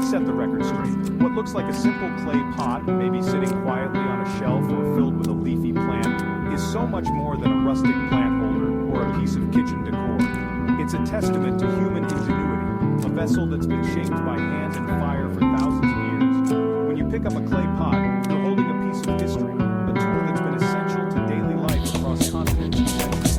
Let's set the record straight. What looks like a simple clay pot, maybe sitting quietly on a shelf or filled with a leafy plant, is so much more than a rustic plant holder or a piece of kitchen decor. It's a testament to human ingenuity, a vessel that's been shaped by hand and fire for thousands of years. When you pick up a clay pot, you're holding a piece of history, a tool that's been essential to daily life across continents and centuries.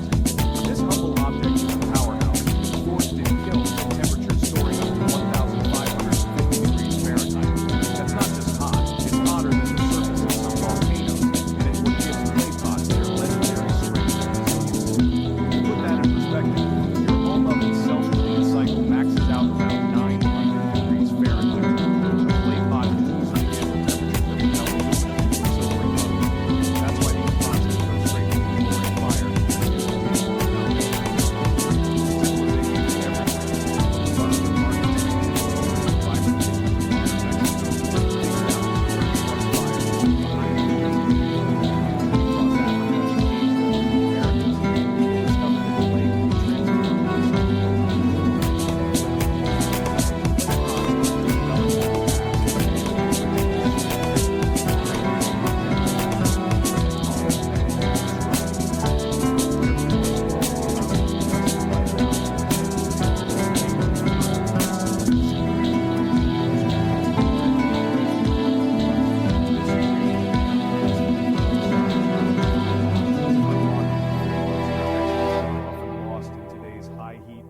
This humble object is a powerhouse, forged in kilns at temperatures soaring up to 1,550 degrees Fahrenheit. That's not just hot, it's hotter than the surface of some volcanoes, and it's what gives clay pots their legendary strength and resilience. To put that in perspective, your home oven self-clean cycle maxes out around 900 degrees Fahrenheit. A clay pot can easily handle temperatures that would melt aluminum into a silvery glow. That's why these pots can go straight from the roaring fire.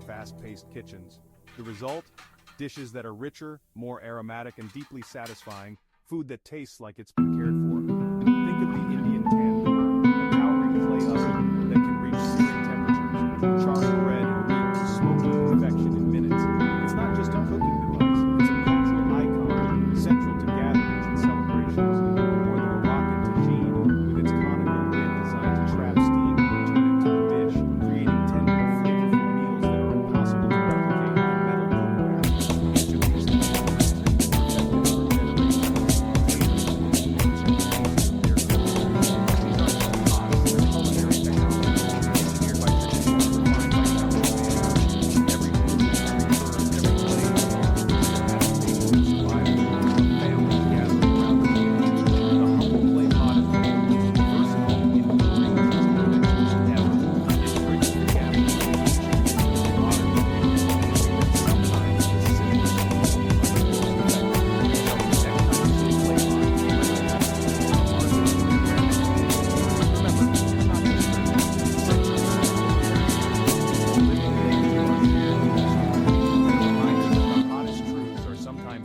Fast-paced kitchens. The result? Dishes that are richer, more aromatic, and deeply satisfying, food that tastes like it's been cared for. Think of the Indian tandoor, a towering clay oven that can reach searing temperatures, charring bread and meat to smoky perfection in minutes. It's not just a cooking device, it's a cultural icon, central to gatherings and celebrations. Or the Moroccan tagine, with its conical lid designed to trap steam and return it to the dish, creating tender, flavorful meals that are impossible to replicate in metal cookware. Each of these techniques has been perfected for generations,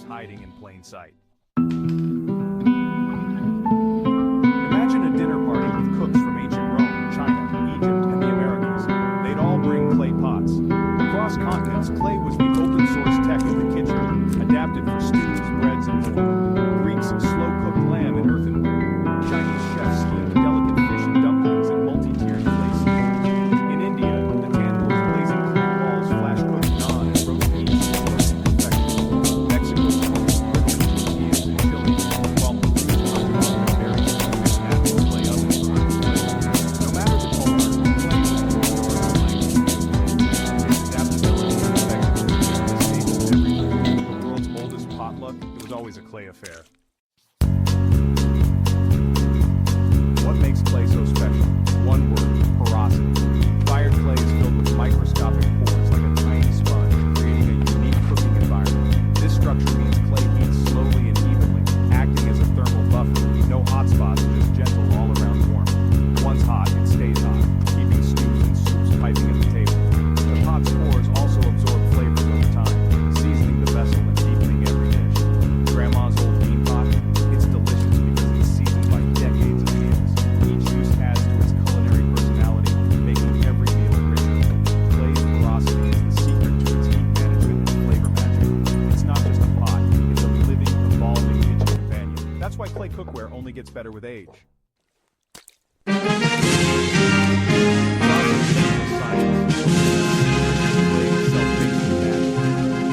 hiding in plain sight. Imagine a dinner party with cooks from ancient Rome, China, Egypt, and the Americas. They'd all bring clay pots. Across continents, clay was the open-source tech of the kitchen, adapted for stews, breads, and more. Greeks slow-cooked lamb in earthenware. Chinese chefs steamed delicate fish and dumplings in multi-tiered clay skillets. In India, the tandoor's blazing clay walls flash-cooked naan and roast meats to perfection. Mexico's tortillas and chili, while Peru's hot berries natural clay ovens for display. No matter the culture, clay was the universal language. Its adaptability and effectiveness made it a staple everywhere. The world's oldest potluck, it was always a clay affair. What makes clay so special? One word: porosity. Fired clay is filled with microscopic pores like a tiny sponge, creating a unique cooking environment. This structure means clay heats slowly and evenly, acting as a thermal buffer. No hot spots, just gentle all-around warmth. Once hot, it stays hot, keeping stews and soups piping at the table. The pot's pores also absorb flavors over time, seasoning the vessel and deepening every dish. Grandma's old bean pot, it's delicious because it's seasoned by decades of hands. Each use adds to its culinary personality, making every meal richer. Clay's porosity is the secret to its heat management and flavor magic. It's not just a pot, it's a living, evolving kitchen companion. That's why clay cookware only gets better with age.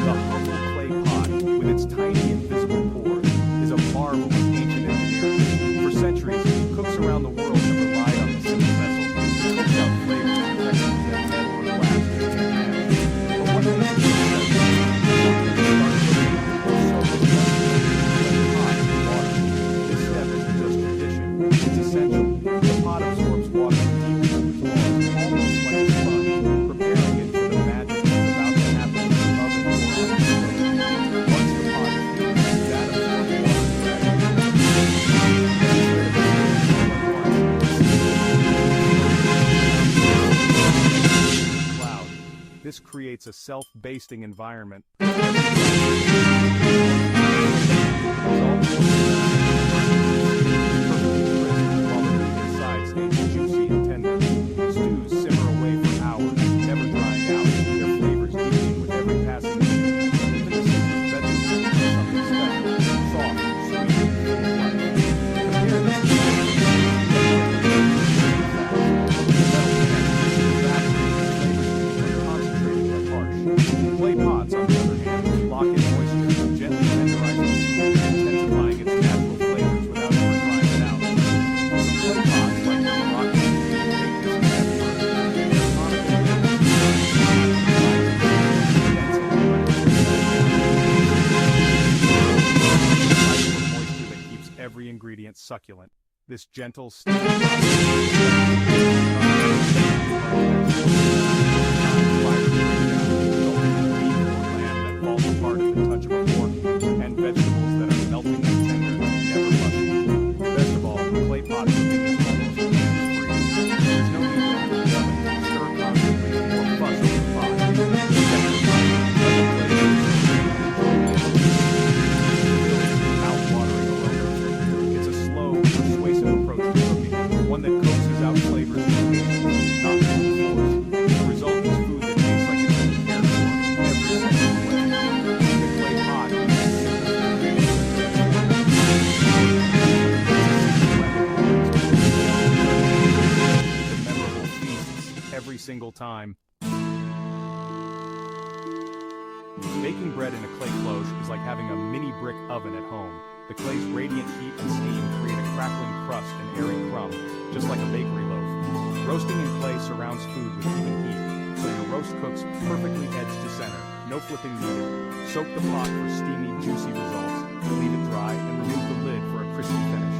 The humble clay pot, with its tiny invisible pores, is a marvel of ancient engineering. For centuries, cooks around the world have relied on the simple vessel to cook out flavors and textures that never were glass or hand. But what makes it so special? So creates a self-basting environment. Clay pots, on the other hand, lock in moisture, gently tenderizing the food, intensifying its natural flavors without ever drying it out. Some clay pots, like the Moroccan, take this step moisture that keeps every ingredient succulent. This gentle, steady falls apart at the touch of a fork, and vegetables that are melting and tender, never mushy. Best of all, clay pot cooking is almost hands-free. There's no need to open the oven, stir constantly, or fuss over the pot. Mouth-watering aroma. It's a slow, persuasive approach to cooking, one that coaxes out flavors with patience, not with force. The result is food that tastes like it's been cared for every second of the way. Every single time. Baking bread in a clay cloche is like having a mini brick oven at home. The clay's radiant heat and steam create a crackling crust and airy crumb, just like a bakery loaf. Roasting in clay surrounds food with even heat, so your roast cooks perfectly edge to center, no flipping needed. Soak the pot for steamy, juicy results, leave it dry, and remove the lid for a crispy finish.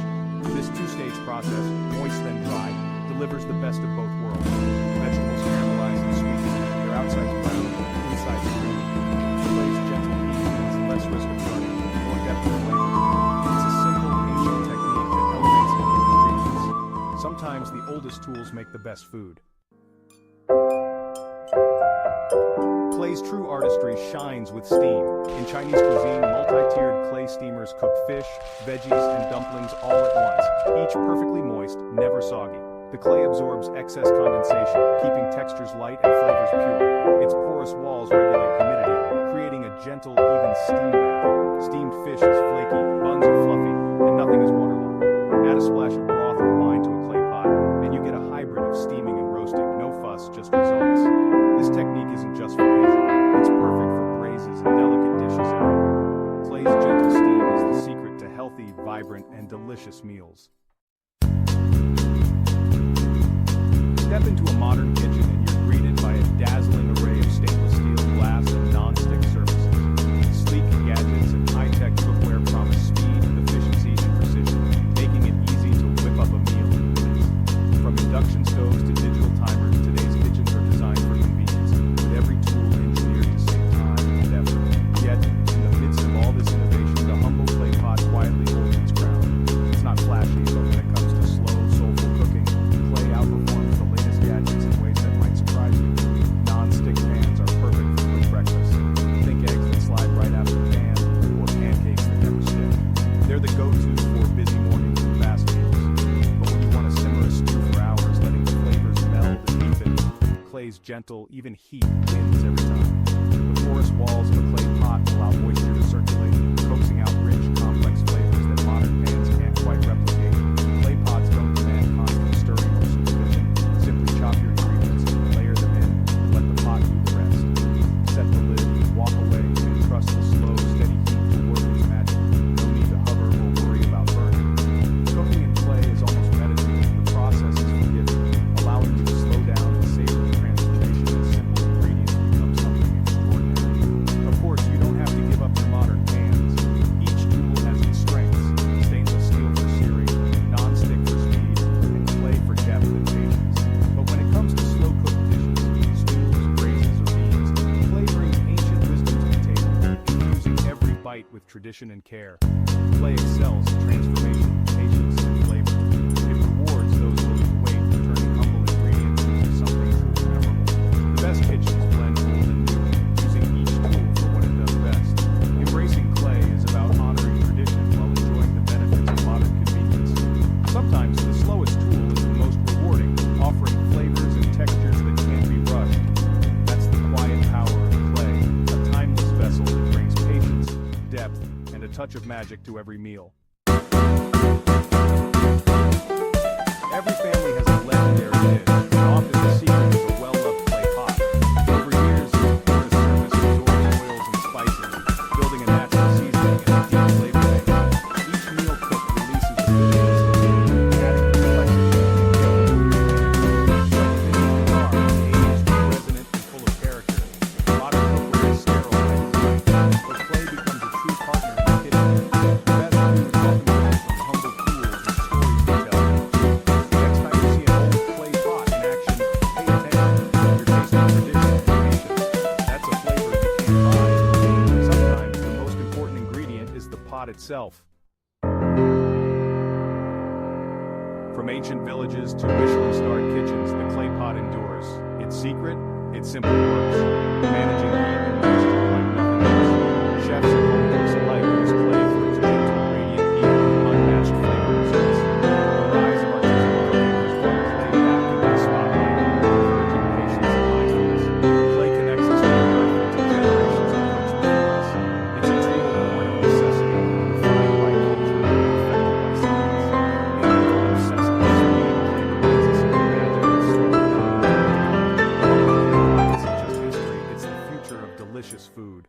This two-stage process, moist then dry, delivers the best of both worlds. Vegetables caramelized and sweetened, their outsides brown, insides creamy. The clay's gentle heat means less risk of burning, more depth of flavor. It's a simple, ancient technique that elevates ingredients. Sometimes the oldest tools make the best food. Clay's true artistry shines with steam. In Chinese cuisine, multi-tiered clay steamers cook fish, veggies, and dumplings all at once, each perfectly moist, never soggy. The clay absorbs excess condensation, keeping textures light and flavors pure. Its porous walls regulate humidity, creating a gentle, even steam bath. Steamed fish is flaky, buns are fluffy, and nothing is waterlogged. Add a splash of broth or wine to a clay pot, and you get a hybrid of steaming and roasting. No fuss, just results. This technique isn't just for Asia. It's perfect for braises and delicate dishes everywhere. Clay's gentle steam is the secret to healthy, vibrant, and delicious meals. Step into a modern kitchen and you're greeted by a dazzling array of stainless steel, glass, and non-stick surfaces. Sleek gadgets and high-tech cookware promise speed, efficiency, and precision, making it easy to whip up a meal in minutes. From induction stoves to digital timers, today's kitchens are designed for convenience, with every tool engineered to save time and effort. Yet, in the midst of all this innovation, the humble clay pot quietly holds its ground. It's not flashy, but when it comes to slow, soulful cooking, clay outperforms the latest gadgets in ways that might surprise you. Non-stick pans are perfect for quick breakfast. Think eggs that slide right out of the pan, or pancakes that never stick. They're the go-to for busy mornings and fast meals. But when you want to simmer a stew for hours, letting the flavors meld and deepen, clay's gentle, even heat wins every time. The porous walls of a clay pot allow moisture to circulate, coaxing out rich, complex flavors that modern pans can't quite replicate. Clay pots don't demand constant stirring or supervision. Simply chop your ingredients, layer them in, and let the pot do the rest. Set the lid, walk away, and trust the slow, steady heat to work its magic. No need to hover or worry about burning. Cooking in clay is almost meditative. The process is forgiving, allowing you to slow down and savor the transformation as simple ingredients become something extraordinary. Of course, you don't have to give up your modern pans. Each tool has its strengths. Stainless steel for searing, non-stick for speed, and clay for depth and patience. But when it comes to slow-cooked dishes, stews, braises, or beans, clay brings ancient wisdom to the table, infusing every bite with tradition and care. Clay excels in transformation, patience, and flavor. It rewards those willing to wait, turning humble ingredients into something truly memorable. The best kitchens blend old and new, touch of magic to every meal. Every family has a legendary dish, and often the secret is a well-loved clay pot. Over years, the porous surface absorbs oils and spices, building a natural seasoning and a deep flavor base. Each meal cooked releases a bit of this, adding complexity and depth to your pan. Like a vintage guitar, aged, resonant, and full of character. Modern cookware is sterile by design, but clay becomes a true partner in the kitchen. The best food often comes from humble tools and stories to tell. Next time you see an old clay pot in action, pay attention. You're tasting tradition and patience. That's a flavor you can't buy. Sometimes the most important ingredient is the pot itself. From ancient villages to Michelin-starred kitchens, the clay pot endures. Its secret? It simply works. Managing heat and moisture like nothing else. Chefs and home cooks alike use clay for its gentle, radiant heat and unmatched flavor results. The rise of artisanal cooking has brought clay back into the spotlight, encouraging patience and mindfulness. Clay connects us to the earth and to generations of cooks before us. It's a tool born of necessity, refined by culture, and perfected by science. In a world obsessed with speed, clay reminds us of the magic of slow and isn't just history, it's the future of delicious food.